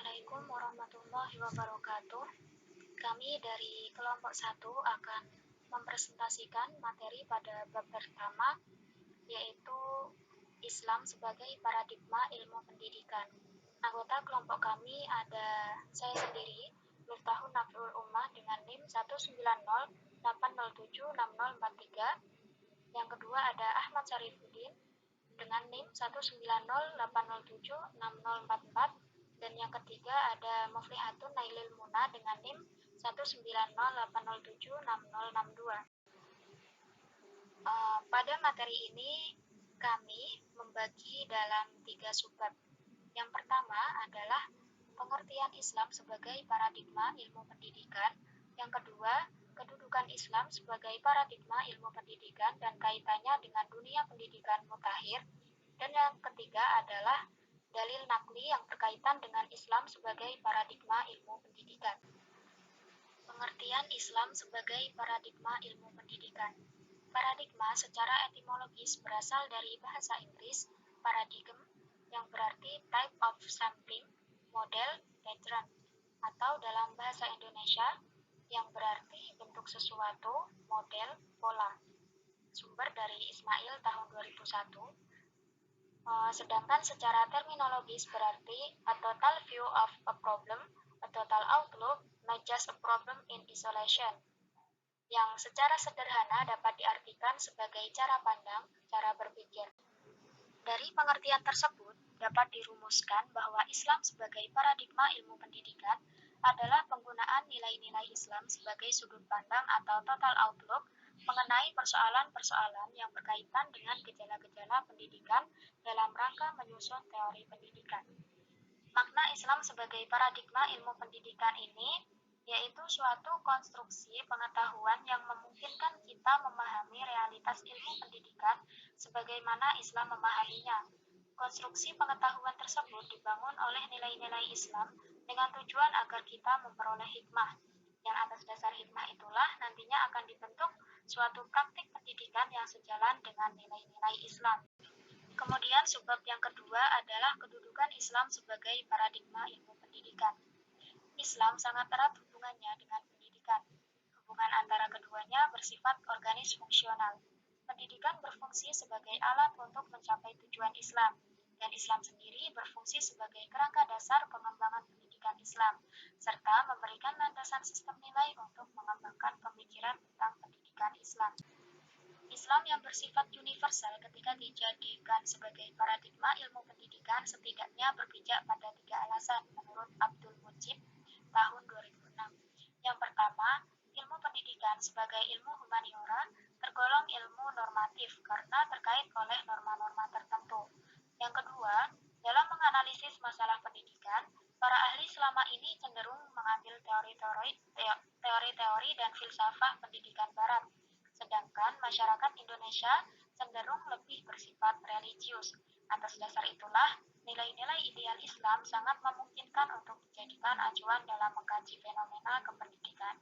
Assalamualaikum warahmatullahi wabarakatuh. Kami dari kelompok 1 akan mempresentasikan materi pada bab pertama, yaitu Islam sebagai paradigma ilmu pendidikan. Anggota kelompok kami ada saya sendiri, Miftahun Nafrul Ummah dengan NIM 19080760043. Yang kedua ada Ahmad Syarifuddin dengan NIM 19080760044. Dan yang ketiga ada Muflihatun Nailil Muna dengan NIM 19080760062. Pada materi ini kami membagi dalam 3 subbab. Yang pertama adalah pengertian Islam sebagai paradigma ilmu pendidikan. Yang kedua, kedudukan Islam sebagai paradigma ilmu pendidikan dan kaitannya dengan dunia pendidikan mutakhir. Dan yang ketiga adalah dalil nakli yang berkaitan dengan Islam sebagai paradigma ilmu pendidikan. Pengertian Islam sebagai paradigma ilmu pendidikan. Paradigma secara etimologis berasal dari bahasa Inggris paradigm, yang berarti type of something, model, pattern, atau dalam bahasa Indonesia yang berarti bentuk sesuatu, model, pola. Sumber dari Ismail tahun 2001. Sedangkan secara terminologis berarti a total view of a problem, a total outlook, not just a problem in isolation, yang secara sederhana dapat diartikan sebagai cara pandang, cara berpikir. Dari pengertian tersebut, dapat dirumuskan bahwa Islam sebagai paradigma ilmu pendidikan adalah penggunaan nilai-nilai Islam sebagai sudut pandang atau total outlook mengenai persoalan-persoalan yang berkaitan dengan gejala-gejala pendidikan dalam rangka menyusun teori pendidikan. Makna Islam sebagai paradigma ilmu pendidikan ini yaitu suatu konstruksi pengetahuan yang memungkinkan kita memahami realitas ilmu pendidikan sebagaimana Islam memahaminya. Konstruksi pengetahuan tersebut dibangun oleh nilai-nilai Islam dengan tujuan agar kita memperoleh hikmah. Yang atas dasar hikmah itulah nantinya akan dibentuk suatu praktik pendidikan yang sejalan dengan nilai-nilai Islam. Kemudian subbab yang kedua adalah kedudukan Islam sebagai paradigma ilmu pendidikan. Islam sangat erat hubungannya dengan pendidikan. Hubungan antara keduanya bersifat organis fungsional. Pendidikan berfungsi sebagai alat untuk mencapai tujuan Islam, dan Islam sendiri berfungsi sebagai kerangka dasar pengembangan pendidikan Islam, serta memberikan landasan sistem nilai untuk mengembangkan pemikiran tentang pendidikan Islam. Islam yang bersifat universal ketika dijadikan sebagai paradigma ilmu pendidikan setidaknya berpijak pada 3 alasan menurut Abdul Mujib tahun 2006. Yang pertama, ilmu pendidikan sebagai ilmu humaniora tergolong ilmu normatif karena terkait oleh norma-norma tertentu. Yang kedua, dalam menganalisis masalah pendidikan, para ahli selama ini cenderung mengambil teori-teori dan filsafah pendidikan barat, sedangkan masyarakat Indonesia cenderung lebih bersifat religius. Atas dasar itulah, nilai-nilai ideal Islam sangat memungkinkan untuk dijadikan acuan dalam mengkaji fenomena kependidikan.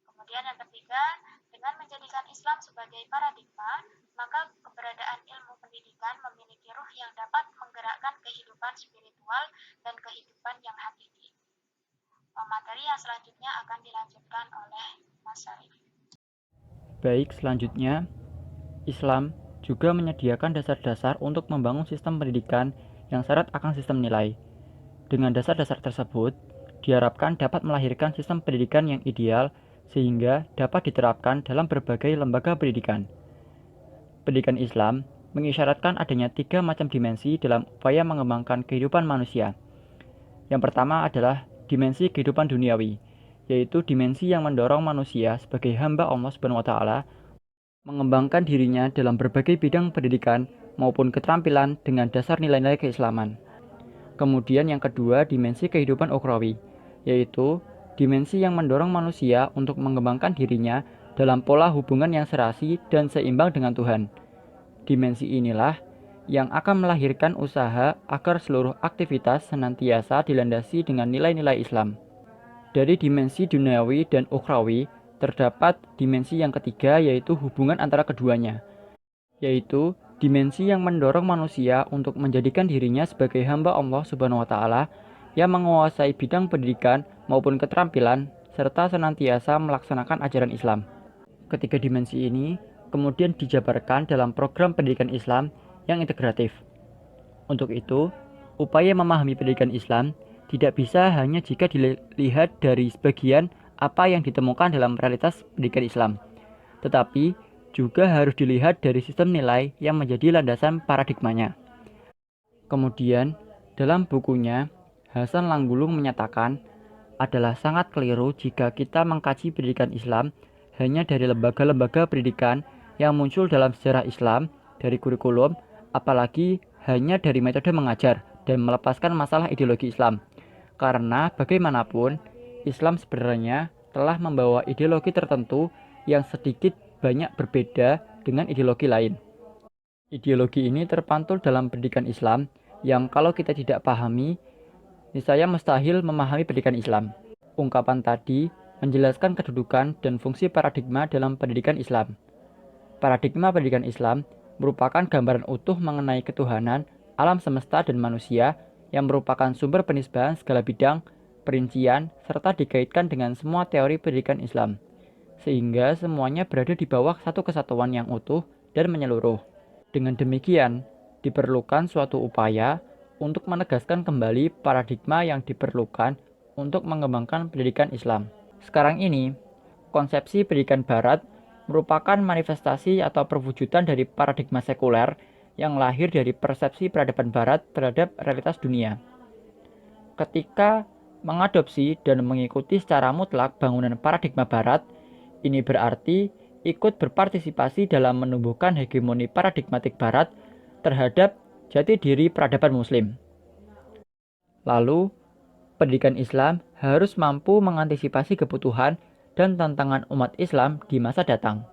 Kemudian yang ketiga, dengan menjadikan Islam sebagai paradigma, maka keberadaan ilmu pendidikan memiliki ruh yang dapat menggerakkan kehidupan spiritual dan kehidupan yang hakiki. Materi yang selanjutnya akan dilanjutkan oleh Mas Syarif. Baik, selanjutnya, Islam juga menyediakan dasar-dasar untuk membangun sistem pendidikan yang syarat akan sistem nilai. Dengan dasar-dasar tersebut, diharapkan dapat melahirkan sistem pendidikan yang ideal sehingga dapat diterapkan dalam berbagai lembaga pendidikan. Pendidikan Islam mengisyaratkan adanya 3 macam dimensi dalam upaya mengembangkan kehidupan manusia. Yang pertama adalah dimensi kehidupan duniawi, yaitu dimensi yang mendorong manusia sebagai hamba Allah SWT mengembangkan dirinya dalam berbagai bidang pendidikan maupun keterampilan dengan dasar nilai-nilai keislaman. Kemudian yang kedua, dimensi kehidupan ukhrawi, yaitu dimensi yang mendorong manusia untuk mengembangkan dirinya dalam pola hubungan yang serasi dan seimbang dengan Tuhan. Dimensi inilah yang akan melahirkan usaha agar seluruh aktivitas senantiasa dilandasi dengan nilai-nilai Islam. Dari dimensi duniawi dan ukhrawi, terdapat dimensi yang ketiga yaitu hubungan antara keduanya, yaitu dimensi yang mendorong manusia untuk menjadikan dirinya sebagai hamba Allah Subhanahu wa Ta'ala yang menguasai bidang pendidikan maupun keterampilan, serta senantiasa melaksanakan ajaran Islam. Ketiga dimensi ini kemudian dijabarkan dalam program pendidikan Islam yang integratif. Untuk itu, upaya memahami pendidikan Islam tidak bisa hanya jika dilihat dari sebagian apa yang ditemukan dalam realitas pendidikan Islam, tetapi juga harus dilihat dari sistem nilai yang menjadi landasan paradigmanya. Kemudian, dalam bukunya, Hasan Langgulung menyatakan adalah sangat keliru jika kita mengkaji pendidikan Islam hanya dari lembaga-lembaga pendidikan yang muncul dalam sejarah Islam, dari kurikulum, apalagi hanya dari metode mengajar dan melepaskan masalah ideologi Islam. Karena bagaimanapun, Islam sebenarnya telah membawa ideologi tertentu yang sedikit banyak berbeda dengan ideologi lain. Ideologi ini terpantul dalam pendidikan Islam yang kalau kita tidak pahami, niscaya mustahil memahami pendidikan Islam. Ungkapan tadi menjelaskan kedudukan dan fungsi paradigma dalam pendidikan Islam. Paradigma pendidikan Islam merupakan gambaran utuh mengenai ketuhanan, alam semesta, dan manusia yang merupakan sumber penisbahan segala bidang, perincian, serta dikaitkan dengan semua teori pendidikan Islam, sehingga semuanya berada di bawah satu kesatuan yang utuh dan menyeluruh. Dengan demikian, diperlukan suatu upaya untuk menegaskan kembali paradigma yang diperlukan untuk mengembangkan pendidikan Islam. Sekarang ini, konsepsi pendidikan Barat merupakan manifestasi atau perwujudan dari paradigma sekuler yang lahir dari persepsi peradaban Barat terhadap realitas dunia. Ketika mengadopsi dan mengikuti secara mutlak bangunan paradigma Barat, ini berarti ikut berpartisipasi dalam menumbuhkan hegemoni paradigmatik Barat terhadap jati diri peradaban Muslim. Lalu, pendidikan Islam harus mampu mengantisipasi kebutuhan dan tantangan umat Islam di masa datang.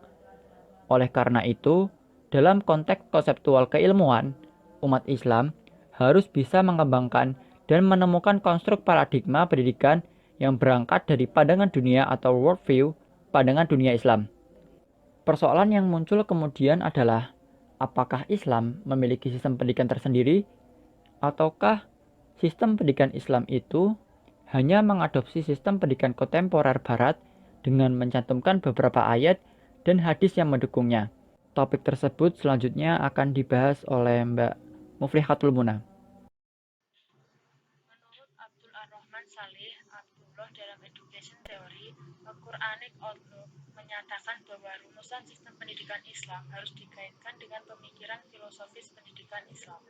Oleh karena itu, dalam konteks konseptual keilmuan, umat Islam harus bisa mengembangkan dan menemukan konstruk paradigma pendidikan yang berangkat dari pandangan dunia atau worldview, pandangan dunia Islam. Persoalan yang muncul kemudian adalah, apakah Islam memiliki sistem pendidikan tersendiri, ataukah sistem pendidikan Islam itu hanya mengadopsi sistem pendidikan kontemporer Barat dengan mencantumkan beberapa ayat dan hadis yang mendukungnya. Topik tersebut selanjutnya akan dibahas oleh Mbak Muflihatul Muna. Menurut Abdul Ar-Rahman Saleh Abdullah dalam Education Theory, A Quranic Outlook menyatakan bahwa rumusan sistem pendidikan Islam harus dikaitkan dengan pemikiran filosofis pendidikan Islam.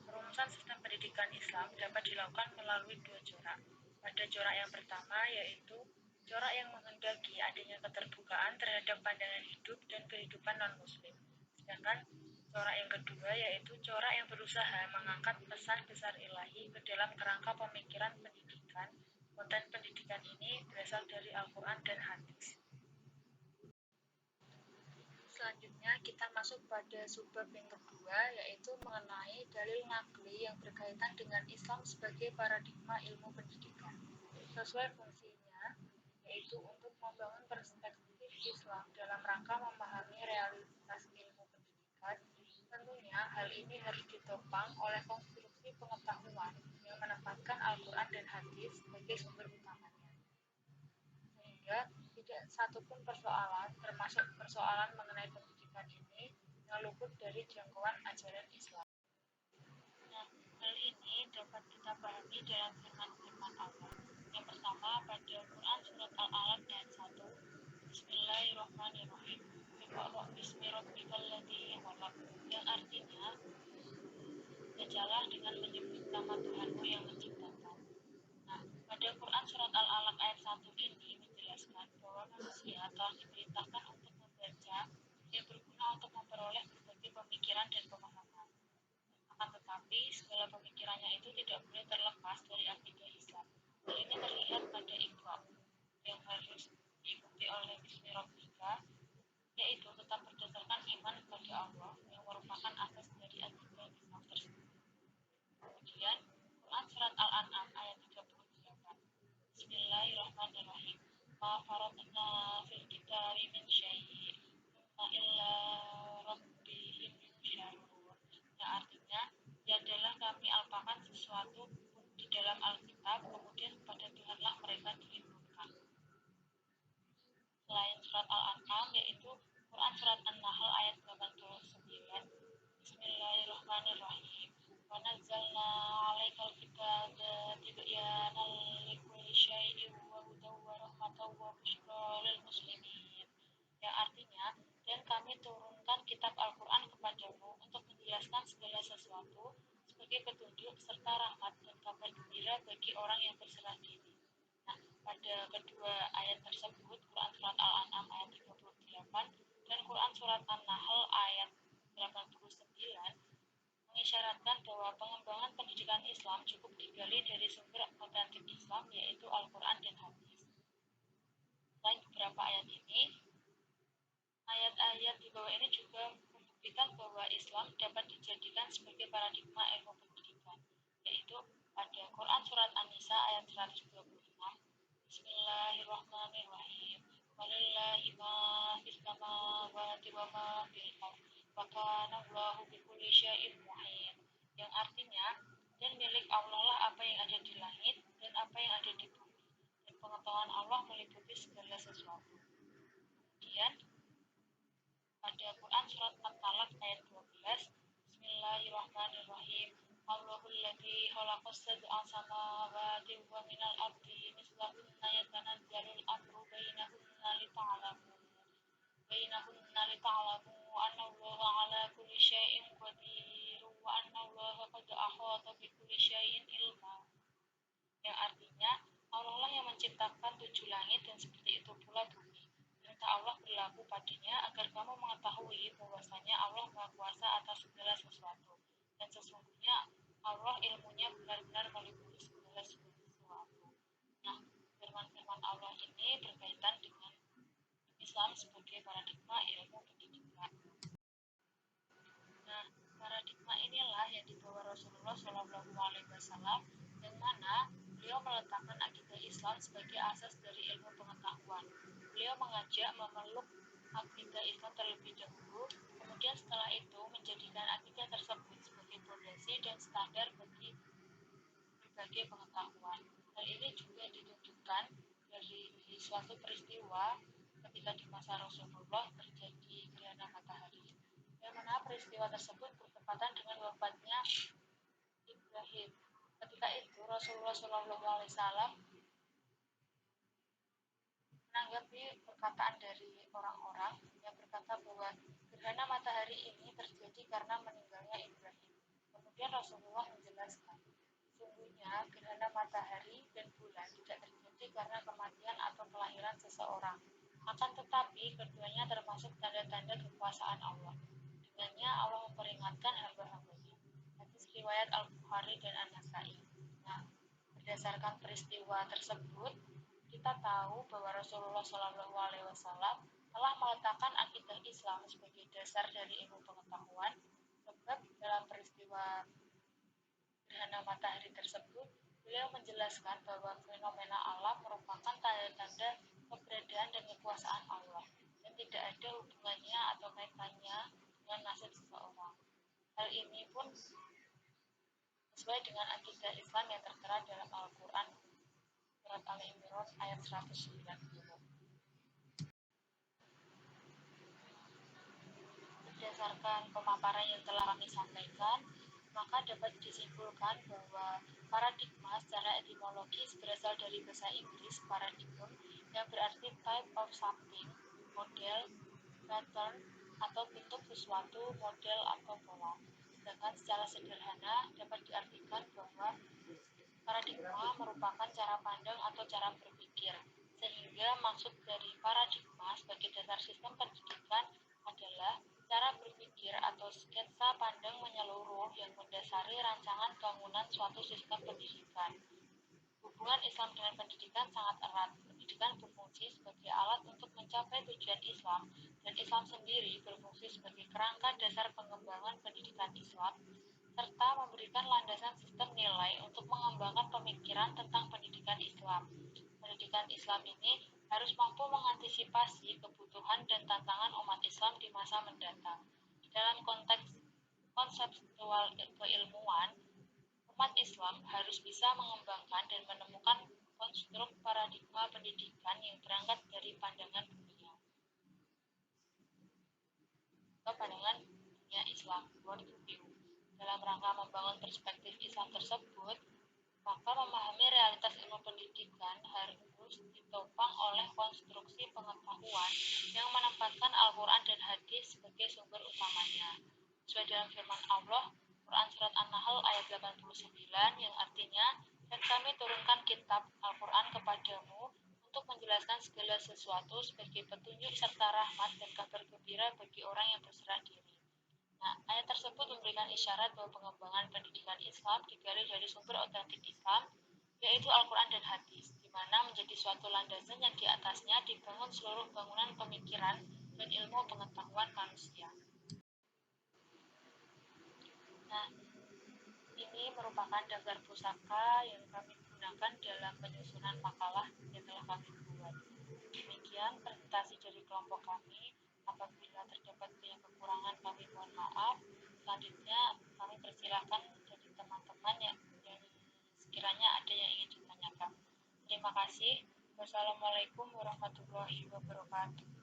Rumusan sistem pendidikan Islam dapat dilakukan melalui dua corak. Pada corak yang pertama yaitu corak yang menghendaki adanya keterbukaan terhadap pandangan hidup dan kehidupan non-muslim. Sedangkan corak yang kedua yaitu corak yang berusaha mengangkat pesan besar ilahi ke dalam kerangka pemikiran pendidikan. Konten pendidikan ini berasal dari Al-Quran dan hadis. Selanjutnya kita masuk pada subbab yang kedua, yaitu mengenai dalil naqli yang berkaitan dengan Islam sebagai paradigma ilmu pendidikan. Sesuai fungsinya, yaitu untuk membangun perspektif Islam dalam rangka memahami realitas ilmu pendidikan. Tentunya hal ini harus ditopang oleh konstruksi pengetahuan yang menempatkan Al-Quran dan hadis sebagai sumber utamanya. Sehingga tidak satupun persoalan, termasuk persoalan mengenai pendidikan ini, yang luput dari jangkauan ajaran Islam. Nah, hal ini dapat kita pahami dalam firman-firman Allah. Yang pertama pada Quran surat Al-Alaq ayat 1. Bismillahirrahmanirrahim. Iqra' bismi rabbikal ladzi khalaq. Yang artinya, bacalah dengan menyebut nama Tuhanmu yang menciptakan. Nah, pada Quran surat Al-Alaq ayat 1 ini menjelaskan bahwa manusia telah diperintahkan untuk membaca yang berguna untuk memperoleh berbagai pemikiran dan pemahaman. Akan tetapi, segala pemikirannya itu tidak boleh terlepas dari akidah Islam. Hal ini terlihat pada Iqra yang harus diikuti oleh Bismi Rabbika, yaitu tetap berdasarkan iman kepada Allah yang merupakan asas dari akidah Islam tersebut. Kemudian, Quran surat Al-An'am ayat 38. Bismillahirrahmanirrahim. Ma faratna fil kitabi min syai' illa rabbihim yusyarun. Yang artinya, tiadalah kami alpakan sesuatu di dalam Alkitab Arab, kemudian kepada Tuhanlah mereka dihimpunkan. Selain surat Al-An'am, yaitu Quran surat An-Nahl ayat 89. Bismillahirrahmanirrahim. Wa nazzalna 'alaikal kitaba tibyanan likulli syai'in wa hudan wa rahmatan wa busyra lil muslimin. Yang artinya, dan kami turunkan kitab Al-Quran kepadamu untuk menjelaskan segala sesuatu sebagai petunjuk serta rahmat dan kabar gembira bagi orang yang berserah diri. Nah, pada kedua ayat tersebut, Quran surat Al-An'am ayat 38 dan Quran surat An-Nahl ayat 89 mengisyaratkan bahwa pengembangan pendidikan Islam cukup digali dari sumber otentik Islam, yaitu Al-Quran dan Hadis. Selain beberapa ayat ini, ayat-ayat di bawah ini juga membuktikan bahwa Islam dapat dijadikan sebagai paradigma ilmu pendidikan, yaitu pada Quran surat An-Nisa ayat 126. Bismillahirrahmanirrahim. Walillahi ma fis samawati wa ma fil ardh. Wa kana Allahu bikulli syai'in muhit. Yang artinya, dan milik Allah lah apa yang ada di langit dan apa yang ada di bumi. Dan pengetahuan Allah meliputi segala sesuatu. Kemudian pada Quran surat At-Talaq ayat 12. Bismillahirrahmanirrahim. Allahul ladzi khalaqas sab'a samawati wa minal ardi mislahunna yatanazzalul amru bainahunna annallaha ala kulli syai'in qadir wa annallaha qad ahata bi kulli syai'in ilma. Yang artinya, Allah lah yang menciptakan 7 langit dan seperti itu pula bumi. Perintah Allah berlaku padanya agar kamu mengetahui bahwasanya Allah Maha Kuasa atas segala sesuatu. Dan sesungguhnya Allah ilmunya benar-benar meliputi segala sesuatu. Nah, firman-firman Allah ini berkaitan dengan Islam sebagai paradigma ilmu pendidikan. Nah, paradigma inilah yang dibawa Rasulullah SAW, yang mana beliau meletakkan akidah Islam sebagai asas dari ilmu pengetahuan. Beliau mengajak memeluk akidah Islam terlebih dahulu, kemudian setelah itu menjadikan akidah tersebut sebagai fondasi dan standar bagi berbagai pengetahuan. Hal ini juga ditunjukkan dari suatu peristiwa ketika di masa Rasulullah terjadi gerhana matahari, yang mana peristiwa tersebut bertepatan dengan wafatnya Ibrahim. Ketika itu Rasulullah SAW menanggapi perkataan dari orang-orang yang berkata bahwa gerhana matahari ini terjadi karena meninggalnya Ibrahim. Kemudian Rasulullah menjelaskan, sesungguhnya gerhana matahari dan bulan tidak terjadi karena kematian atau kelahiran seseorang. Akan tetapi keduanya termasuk tanda-tanda kekuasaan Allah. Dengannya Allah memperingatkan hamba-hambanya. Hadis riwayat Al-Bukhari dan An-Nasai. Nah, berdasarkan peristiwa tersebut, kita tahu bahwa Rasulullah SAW telah meletakkan akidah Islam sebagai dasar dari ilmu pengetahuan, sebab dalam peristiwa gerhana matahari tersebut, beliau menjelaskan bahwa fenomena alam merupakan tanda-tanda keberadaan dan kekuasaan Allah, dan tidak ada hubungannya atau kaitannya dengan nasib seseorang. Hal ini pun sesuai dengan akidah Islam yang tertera dalam Al-Quran surat Al-Imran ayat 190. Berdasarkan pemaparan yang telah kami sampaikan, maka dapat disimpulkan bahwa paradigma secara etimologis berasal dari bahasa Inggris paradigm, yang berarti type of something, model, pattern, atau bentuk sesuatu, model atau pola. Sedangkan secara sederhana dapat diartikan bahwa paradigma merupakan cara pandang atau cara berpikir, sehingga maksud dari paradigma sebagai dasar sistem pendidikan adalah cara berpikir atau sketsa pandang menyeluruh yang mendasari rancangan bangunan suatu sistem pendidikan. Hubungan Islam dengan pendidikan sangat erat. Pendidikan berfungsi sebagai alat untuk mencapai tujuan Islam, dan Islam sendiri berfungsi sebagai kerangka dasar pengembangan pendidikan Islam, serta memberikan landasan sistem nilai untuk mengembangkan pemikiran tentang pendidikan Islam. Pendidikan Islam ini harus mampu mengantisipasi kebutuhan dan tantangan umat Islam di masa mendatang. Dalam konteks konseptual keilmuan, umat Islam harus bisa mengembangkan dan menemukan konstruk paradigma pendidikan yang berangkat dari pandangan dunia atau pandangan dunia Islam worldview. Dalam rangka membangun perspektif Islam tersebut, maka memahami realitas ilmu pendidikan harus ditopang oleh konstruksi pengetahuan yang menempatkan Al-Quran dan hadis sebagai sumber utamanya. Sesuai dengan firman Allah, Quran Surat An-Nahl ayat 89 yang artinya, dan kami turunkan kitab Al-Quran kepadamu untuk menjelaskan segala sesuatu sebagai petunjuk serta rahmat dan kabar gembira bagi orang yang berserah diri. Nah, ayat tersebut memberikan isyarat bahwa pengembangan pendidikan Islam digali dari sumber otentik Islam, yaitu Al-Quran dan hadis, di mana menjadi suatu landasan yang di atasnya dibangun seluruh bangunan pemikiran dan ilmu pengetahuan manusia. Nah, ini merupakan daftar pusaka yang kami gunakan dalam penyusunan makalah yang telah kami buat. Demikian presentasi dari kelompok kami. Apabila terdapat banyak kekurangan, kami mohon maaf. Selanjutnya, kami persilahkan dari teman-teman yang sekiranya ada yang ingin ditanyakan. Terima kasih. Wassalamualaikum warahmatullahi wabarakatuh.